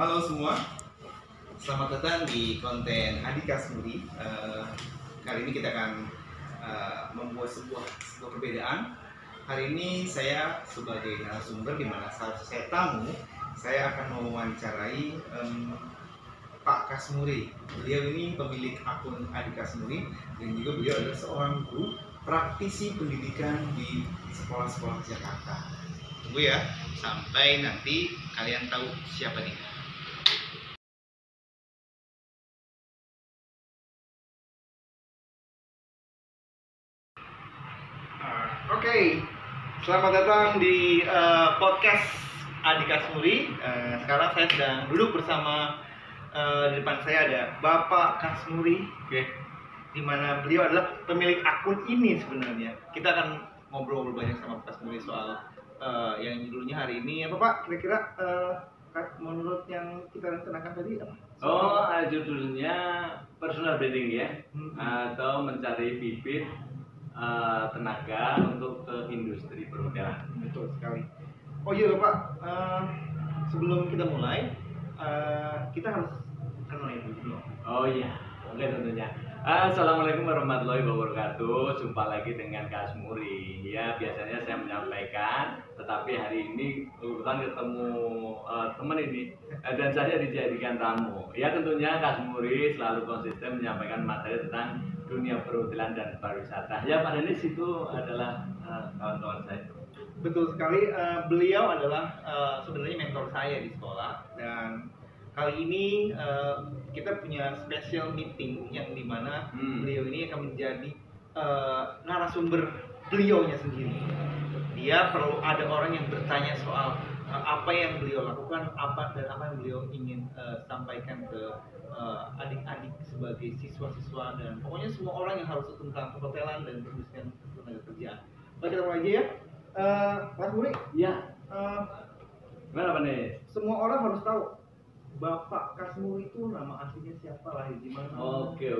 Halo semua, selamat datang di konten Adi Kasmuri. Kali ini kita akan membuat sebuah perbedaan. Hari ini saya sebagai narasumber, di mana saya tamu, saya akan mewawancarai Pak Kasmuri. Beliau ini pemilik akun Adi Kasmuri dan juga beliau adalah seorang guru praktisi pendidikan di sekolah-sekolah Jakarta. Tunggu ya, sampai nanti kalian tahu siapa nih. Oke, selamat datang di podcast Adi Kasmuri. Sekarang saya sedang duduk bersama di depan saya ada Bapak Kasmuri, di mana beliau adalah pemilik akun ini sebenarnya. Kita akan ngobrol banyak sama Pak Kasmuri soal yang judulnya hari ini. Apa Pak? Kira-kira menurut yang kita rencanakan tadi apa? Judulnya personal branding ya, atau mencari bibit tenaga untuk ke industri perhotelan. Betul sekali. Oh iya Bapak, sebelum kita mulai, kita harus kenalin dulu. Oh iya, oke tentunya. Assalamualaikum warahmatullahi wabarakatuh. Jumpa lagi dengan Kasmuri. Ya, biasanya saya menyampaikan, tetapi hari ini kebetulan ketemu teman ini dan saya dijadikan tamu. Ya, tentunya Kasmuri selalu konsisten menyampaikan materi tentang dunia perhotelan dan pariwisata. Ya, Pak Denis itu adalah kawan-kawan saya. Betul sekali. Beliau adalah sebenarnya mentor saya di sekolah, dan kali ini kita punya special meeting yang dimana beliau ini akan menjadi narasumber beliaunya sendiri. Dia perlu ada orang yang bertanya soal apa yang beliau lakukan, apa yang beliau ingin sampaikan ke adik-adik sebagai siswa-siswa, dan pokoknya semua orang yang harus tentang perhotelan dan perindustrian tenaga kerjaan. Oke, kita mulai aja ya. Mas Muri, ya, gimana Pak Denis? Semua orang harus tahu Bapak Kasmuri itu nama aslinya siapa, lahir di mana? Oke.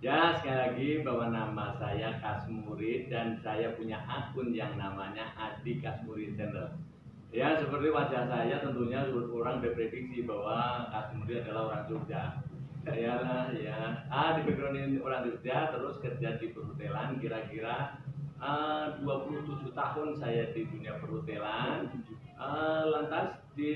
Ya, sekali lagi bahwa nama saya Kasmuri dan saya punya akun yang namanya Adi Kasmuri Channel. Ya, seperti wajah saya tentunya orang berprediksi bahwa Kasmuri adalah orang Jogja. Di background orang Jogja, terus kerja di perhotelan kira-kira 27 tahun saya di dunia perhotelan. Lantas di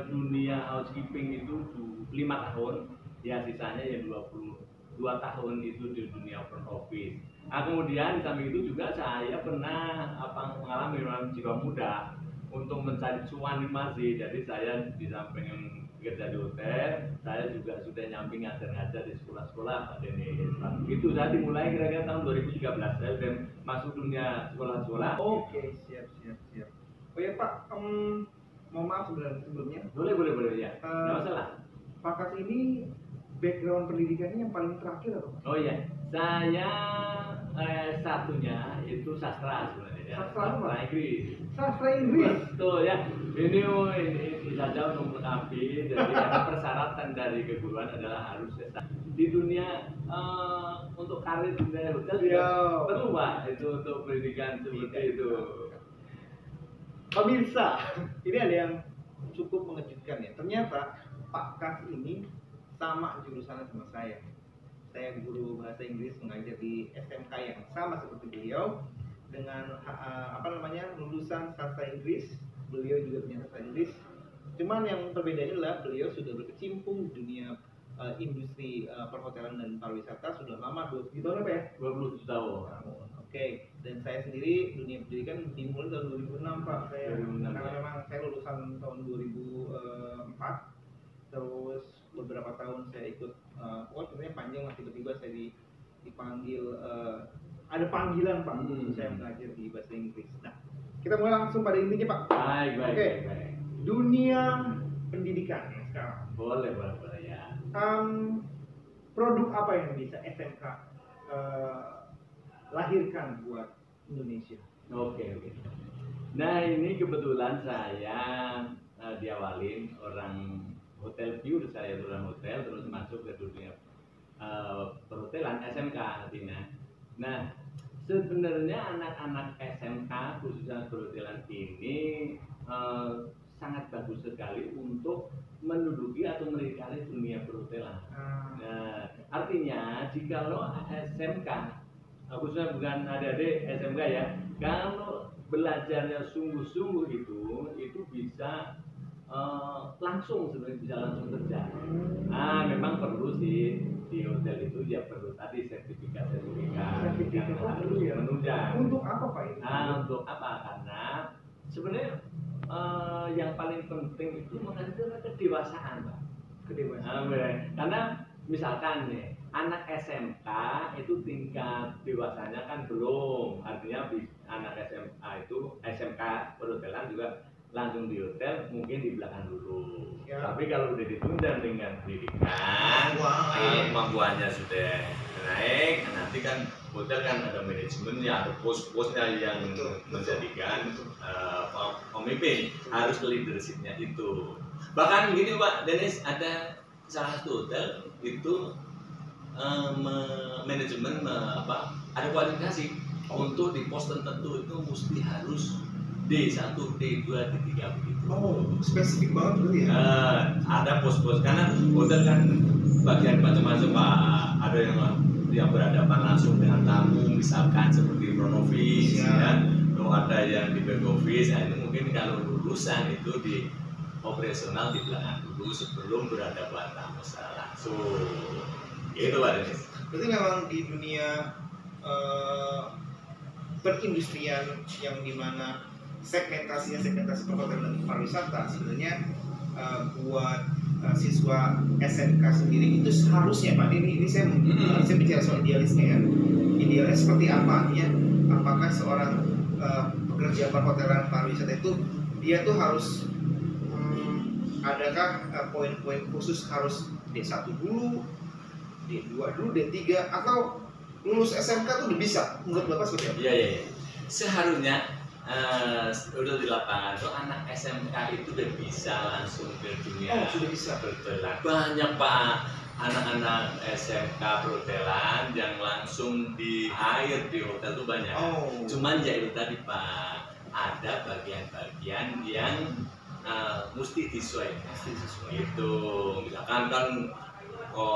dunia housekeeping itu 5 tahun, ya sisanya ya 22 tahun itu di dunia front office. Kemudian di samping itu juga saya pernah mengalami jiwa muda untuk mencari cuan masih. Jadi saya di samping kerja di hotel, saya juga sudah nyambi ngajar-ngajar di sekolah-sekolah Pak Denis. Itu saya dimulai kira-kira tahun 2013. Saya sudah masuk dunia sekolah-sekolah. Oke, siap. Oh ya Pak, mohon maaf sebelumnya. Boleh ya. Nggak masalah. Pak Kas ini background pendidikannya yang paling terakhir apa? Oh iya, saya satunya itu sastra sebenarnya. Sastra Inggris. Sastra Inggris. Betul ya. Ini saja untuk melengkapi. Jadi ada persyaratan dari keguruan adalah harus di dunia untuk karir di dunia hotel perlu Pak itu untuk pendidikan seperti itu. Pemirsa, ini ada yang cukup mengejutkan ya. Ternyata Pak Kas ini sama jurusan sama saya. Saya guru bahasa Inggris, mengajar di SMK yang sama seperti beliau, dengan lulusan sastra Inggris. Beliau juga punya sastra Inggris. Cuman yang berbeda adalah beliau sudah berkecimpung di dunia industri perhotelan dan pariwisata sudah lama, 20 tahun apa ya? 20 tahun. Oke, dan saya sendiri dunia pendidikan dimulai tahun 2006 Pak. Karena memang saya lulusan tahun 2004. Terus beberapa tahun saya ikut, sebenarnya panjang lah, tiba-tiba saya dipanggil, ada panggilan Pak, saya mengajar di bahasa Inggris. Nah, kita mulai langsung pada intinya Pak. Baik. Dunia pendidikan sekarang. Boleh ya. Produk apa yang bisa SMK lahirkan buat Indonesia? Oke. Nah, ini kebetulan saya diawalin orang hotel pure, saya orang hotel terus masuk ke dunia perhotelan SMK artinya. Nah, sebenarnya anak-anak SMK khususnya perhotelan ini sangat bagus sekali untuk menduduki atau melingkari dunia perhotelan. Nah, artinya jikalau SMK, khususnya bukan adik-adik SMK ya, kalau belajarnya sungguh-sungguh itu bisa langsung sebenarnya bisa langsung kerja. Nah, memang perlu sih di hotel itu ya perlu tadi sertifikat yang harus menunjang. Untuk apa Pak itu? Nah, untuk apa? Karena sebenarnya yang paling penting itu menghasilkan kedewasaan, Pak. Kedewasaan. Karena misalkan nih anak SMK itu tingkat dewasanya kan belum, artinya anak SMA itu SMK perhotelan juga langsung di hotel mungkin di belakang dulu. Ya. Tapi kalau udah ditunjang dengan pendidikan, kemampuannya sudah naik, nanti kan hotel kan ada manajemennya, ada pos-posnya yang menjadikan pemimpin, harus leadershipnya itu. Bahkan gini Pak Dennis, ada salah satu hotel itu manajemen ada kualifikasi untuk di pos tertentu itu mesti harus D1, D2, D3 begitu. Oh, spesifik banget berarti ya? Ada pos-pos, karena hotel kan bagian macam-macam Pak. Ada yang berhadapan langsung dengan tamu, misalkan seperti front office, ya. Lalu ada yang di back office. Nah, itu mungkin kalau lulusan itu di operasional di belakang dulu sebelum berhadapan tamu secara langsung. Gitu Pak Dennis. Berarti memang di dunia perindustrian yang dimana segmentasi perhotelan dan pariwisata sebenarnya buat siswa SMK sendiri itu seharusnya Pak, ini saya bicara soal idealisnya ya. Idealnya seperti apa? Artinya apakah seorang pekerja perhotelan pariwisata itu dia tuh harus adakah poin-poin khusus harus D1 dulu, D2 dulu, D3 atau lulus SMK tuh udah bisa? Menurut Bapak seperti apa? Iya. Seharusnya udah di lapangan tuh anak SMK itu udah bisa langsung ke dunia perhotelan. Banyak Pak anak-anak SMK perhotelan yang langsung di hire di hotel tuh banyak. Cuman ya itu tadi Pak, ada bagian-bagian yang mesti disesuaikan. Itu misalkan kan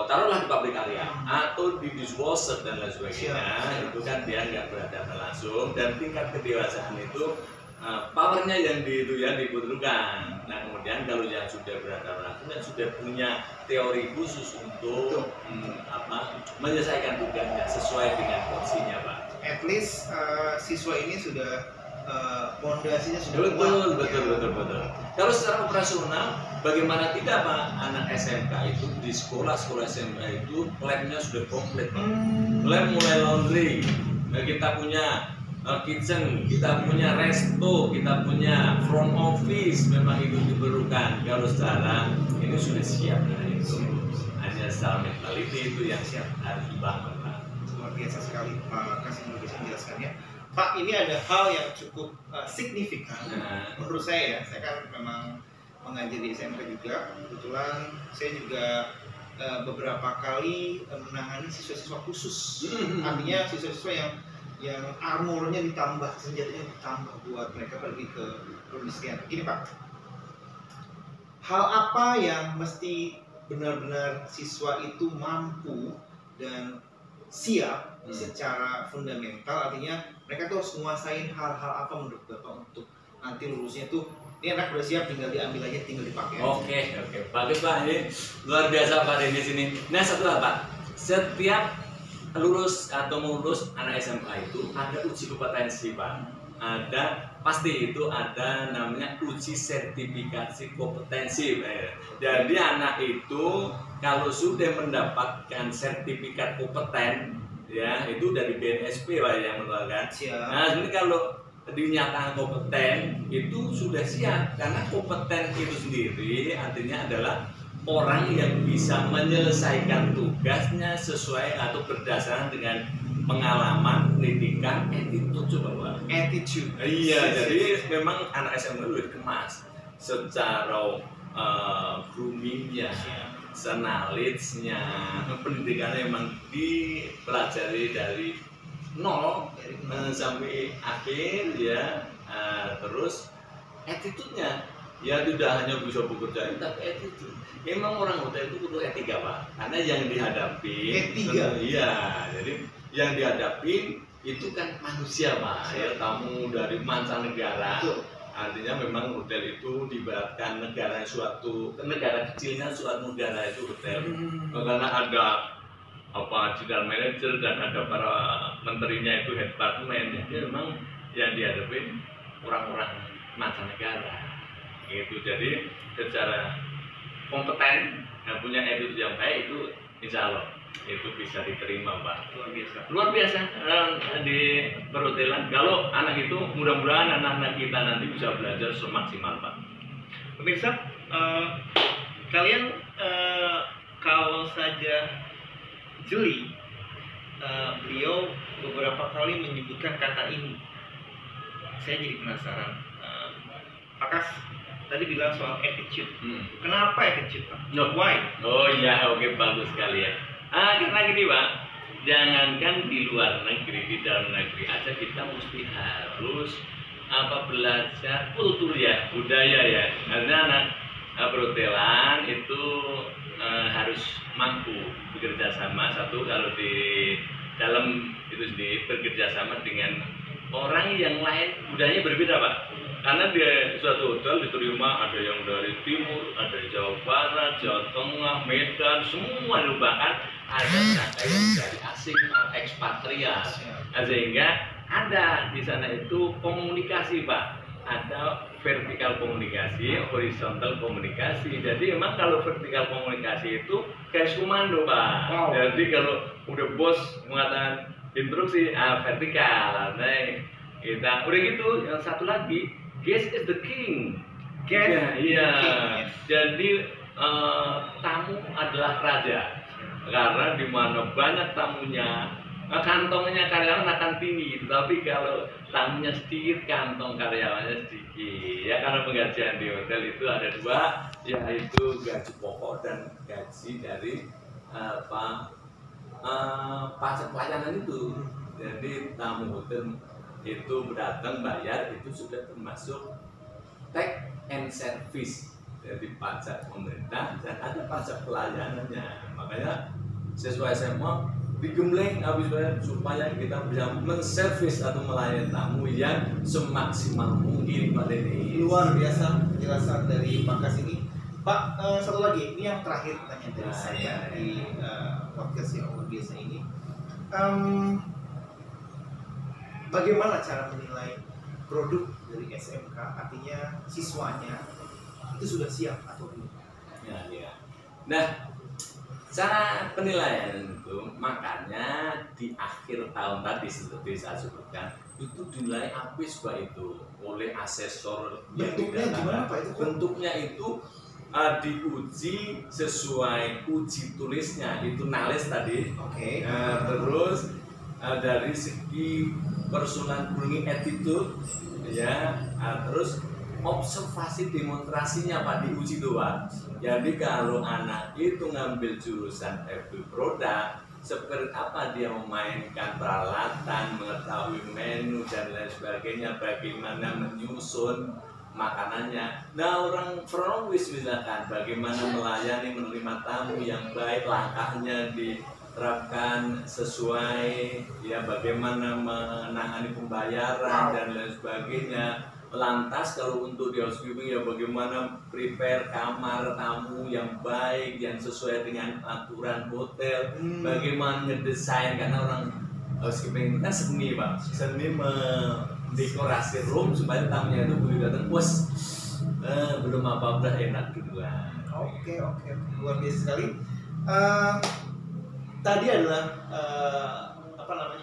taruhlah di pabrik karya atau di dishwasher dan lain sebagainya, itu kan dia nggak berhadapan langsung dan tingkat kedewasaan itu powernya yang dibutuhkan. Nah kemudian kalau yang sudah berhadapan langsung dan sudah punya teori khusus untuk menyelesaikan tugasnya sesuai dengan porsinya Pak. At least siswa ini sudah pondasinya sudah betul. Kalau secara operasional, bagaimana tidak Pak, anak SMK itu di sekolah SMK itu labnya sudah komplit Pak. Lab mulai laundry, kita punya kitchen, kita punya resto, kita punya front office, memang itu diperlukan. Kalau secara ini sudah siap itu. Hanya secara mentality itu yang siap harus dibangun Pak. Luar biasa sekali Pak Kasih bisa menjelaskannya. Pak, ini ada hal yang cukup signifikan menurut saya ya. Saya kan memang mengajar di SMK juga. Kebetulan saya juga beberapa kali menangani siswa-siswa khusus. Artinya siswa-siswa yang armornya ditambah, senjatanya ditambah buat mereka pergi ke perindustrian. Gini Pak, hal apa yang mesti benar-benar siswa itu mampu dan siap secara fundamental, artinya mereka tuh harus menguasain hal-hal apa menurut Bapak untuk nanti lulusnya tuh ini anak udah siap tinggal diambil aja, tinggal dipakai. Oke, bagus Pak, ini luar biasa Pak Dennis ini. Nah satu hal Pak, setiap lulus atau mau lulus anak SMA itu ada uji kompetensi Pak. Pasti itu ada namanya uji sertifikasi kompetensi Pak. Jadi anak itu kalau sudah mendapatkan sertifikat kompeten ya itu dari BNSP Pak yang mengeluarkan. Nah sebenarnya kalau dinyatakan kompeten itu sudah siap, karena kompeten itu sendiri artinya adalah orang yang bisa menyelesaikan tugasnya sesuai atau berdasarkan dengan pengalaman, pendidikan, attitude coba Pak. Attitude. Iya, jadi memang anak SMA itu dikemas secara groomingnya, knowledge-nya, pendidikannya memang dipelajari dari nol sampai akhir ya. Terus attitude-nya ya tidak hanya bisa bekerja tapi attitude. Memang orang hotel itu butuh etika Pak, karena yang dihadapi iya, jadi yang dihadapi itu kan manusia Pak, ya tamu dari mancanegara. Artinya memang hotel itu diibaratkan negara kecilnya suatu negara itu hotel. Karena ada general manager dan ada para menterinya itu head department. Jadi memang yang dihadapi orang-orang mancanegara. Gitu. Jadi secara kompeten dan punya attitude yang baik itu insya Allah itu bisa diterima Pak. Luar biasa di perhotelan. Kalau anak itu mudah-mudahan anak-anak kita nanti bisa belajar semaksimal Pak. Pemirsa, kalian kalau saja jeli, beliau beberapa kali menyebutkan kata ini. Saya jadi penasaran. Pak Kas tadi bilang soal attitude. Kenapa attitude Pak? Why? Oh iya, oke, bagus sekali ya. Karena gini Pak, jangankan di luar negeri, di dalam negeri aja kita mesti harus belajar kultur ya, budaya ya. Karena anak perhotelan itu harus mampu bekerja sama. Satu, kalau di dalam itu sendiri bekerja sama dengan orang yang lain, budayanya berbeda Pak. Karena di suatu hotel diterima ada yang dari timur, ada Jawa Barat, Jawa Tengah, Medan, semua bahkan ada mereka yang dari asing, ekspatriat. Sehingga ada di sana itu komunikasi Pak, ada vertikal komunikasi, horizontal komunikasi. Jadi memang kalau vertikal komunikasi itu garis komando Pak. Jadi kalau udah bos mengatakan instruksi vertikal, nah kita udah gitu. Yang satu lagi, guest is the king. Iya. Jadi tamu adalah raja. Karena di mana banyak tamunya, kantongnya karyawan akan tinggi. Tapi kalau tamunya sedikit, kantong karyawannya sedikit. Ya karena penggajian di hotel itu ada dua, yaitu gaji pokok dan gaji dari pajak pelayanan itu. Jadi tamu hotel itu datang bayar itu sudah termasuk tax and service, jadi pajak pemerintah dan ada pajak pelayanannya. Makanya sesuai semua digembleng habis bayar supaya kita bisa menservis atau melayani tamu yang semaksimal mungkin Pak Denny. Luar biasa penjelasan dari Pak Kas ini. Pak, satu lagi, ini yang terakhir tanya dari saya di podcast yang luar biasa ini. Bagaimana cara menilai produk dari SMK, artinya siswanya itu sudah siap atau belum? Ya. Nah, cara penilaian itu makanya di akhir tahun tadi seperti saya sebutkan itu dinilai habis Pak itu oleh asesor. Bentuknya gimana Pak itu? Bentuknya itu diuji sesuai uji tulisnya itu nalis tadi. Oke. Terus dari segi personal grooming attitude ya, terus observasi demonstrasinya Pak diuji doang. Jadi kalau anak itu ngambil jurusan FB produk, seperti apa dia memainkan peralatan, mengetahui menu dan lain sebagainya, bagaimana menyusun makanannya. Nah orang front office misalkan bagaimana melayani menerima tamu yang baik, langkahnya diterapkan sesuai ya, bagaimana menangani pembayaran dan lain sebagainya. Lantas kalau untuk di housekeeping ya bagaimana prepare kamar tamu yang baik, yang sesuai dengan aturan hotel, bagaimana ngedesain, karena orang housekeeping kan seni Pak, seni mendekorasi room supaya tamunya itu boleh datang puas, belum apa-apa enak duluan. Oke, luar biasa sekali. Tadi adalah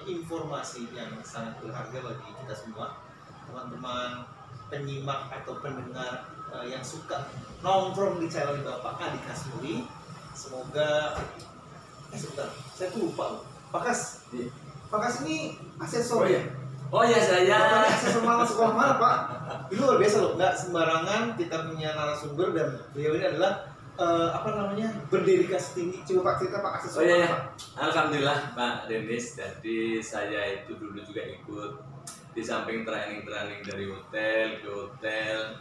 informasi yang sangat berharga bagi kita semua, teman-teman penyimak atau pendengar yang suka nongkrong di channel Bapak Adi Kasmuri. Semoga sebentar, saya tuh lupa loh. Pak Kas, Pak Kas ini asesor ya? Oh ya saya. Asesor mana, sekolah mana Pak? Ini luar biasa loh, nggak sembarangan kita punya narasumber dan beliau ini adalah berdedikasi tinggi. Coba Pak cerita Pak asesor. Oh iya, Pak. Alhamdulillah Pak Denis. Jadi saya itu dulu juga ikut di samping training dari hotel ke hotel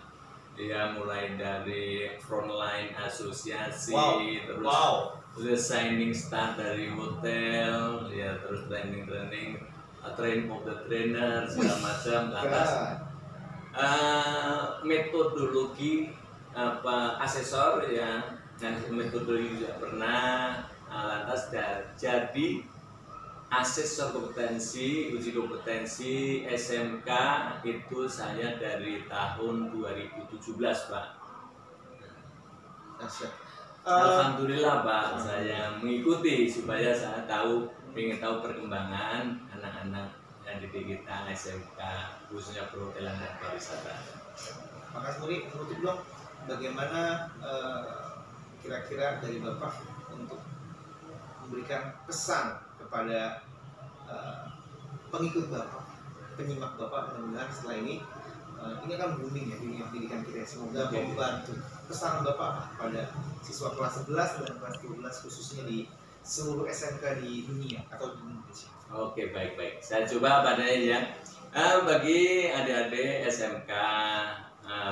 Ya mulai dari frontline asosiasi, terus signing staff dari hotel, ya terus training of the trainer segala macam. Lantas metodologi asesor ya, metodologi juga pernah. Lantas jadi asesor kompetensi, uji kompetensi SMK itu saya dari tahun 2017 Pak. Alhamdulillah Pak, saya mengikuti supaya saya ingin tahu perkembangan anak-anak yang didik kita SMK khususnya perhotelan dan pariwisata. Pak Kasmuri, menutup dong bagaimana kira-kira dari Bapak untuk memberikan pesan kepada pengikut Bapak, penyimak Bapak, mudah-mudahan setelah ini akan booming ya dunia pendidikan kita. Semoga membantu. Pesan Bapak pada siswa kelas 11 dan kelas 12 khususnya di seluruh SMK di dunia atau di Indonesia. Oke, baik. Saya coba pada ya. Bagi adik-adik SMK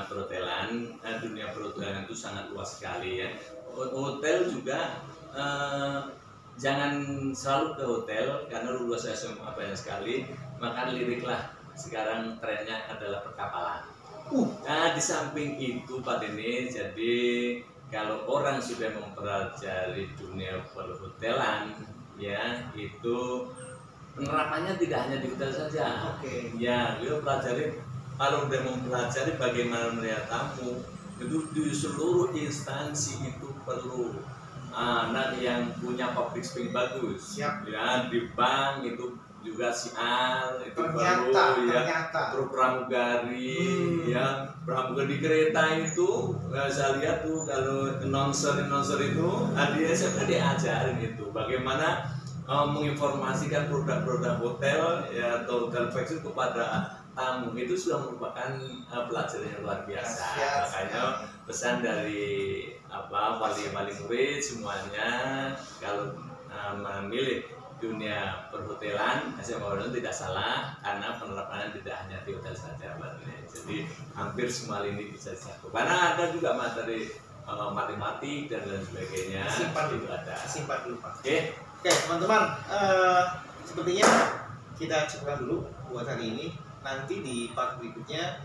perhotelan, dunia perhotelan itu sangat luas sekali ya. Hotel juga jangan selalu ke hotel karena lulus SMA banyak sekali, maka liriklah sekarang trennya adalah perkapalan. Nah di samping itu Pak Deni, jadi kalau orang sudah mempelajari dunia perhotelan ya itu penerapannya tidak hanya di hotel saja. Ya beliau pelajari, kalau udah mempelajari bagaimana melihat tamu itu di seluruh instansi itu perlu. Anak yang punya public speaking bagus, ya di bank itu juga sial itu perlu ya, terus pramugari ya, pramugari di kereta itu saya lihat tuh kalau announcer itu di SMP diajarin itu bagaimana menginformasikan produk-produk hotel ya atau hotel fashion kepada tamu, itu sudah merupakan pelajaran yang luar biasa. Makanya pesan dari wali murid semuanya kalau memilih dunia perhotelan SMK tidak salah karena penerapannya tidak hanya di hotel saja, jadi hampir semua ini bisa dicakup. Karena ada juga materi matematik dan lain sebagainya. Simpan itu ada. Simpan dulu Pak. Oke, teman-teman, sepertinya kita cukupkan dulu buat hari ini. Nanti di part berikutnya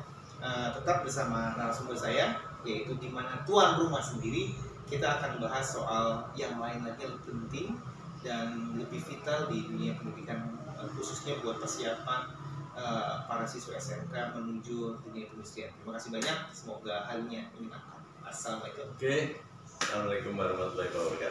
tetap bersama narasumber saya, yaitu di mana tuan rumah sendiri. Kita akan bahas soal yang lain lagi lebih penting dan lebih vital di dunia pendidikan, khususnya buat persiapan para siswa SMK menuju dunia perindustrian. Terima kasih banyak, semoga harinya menyenangkan. Assalamualaikum. Assalamualaikum warahmatullahi wabarakatuh.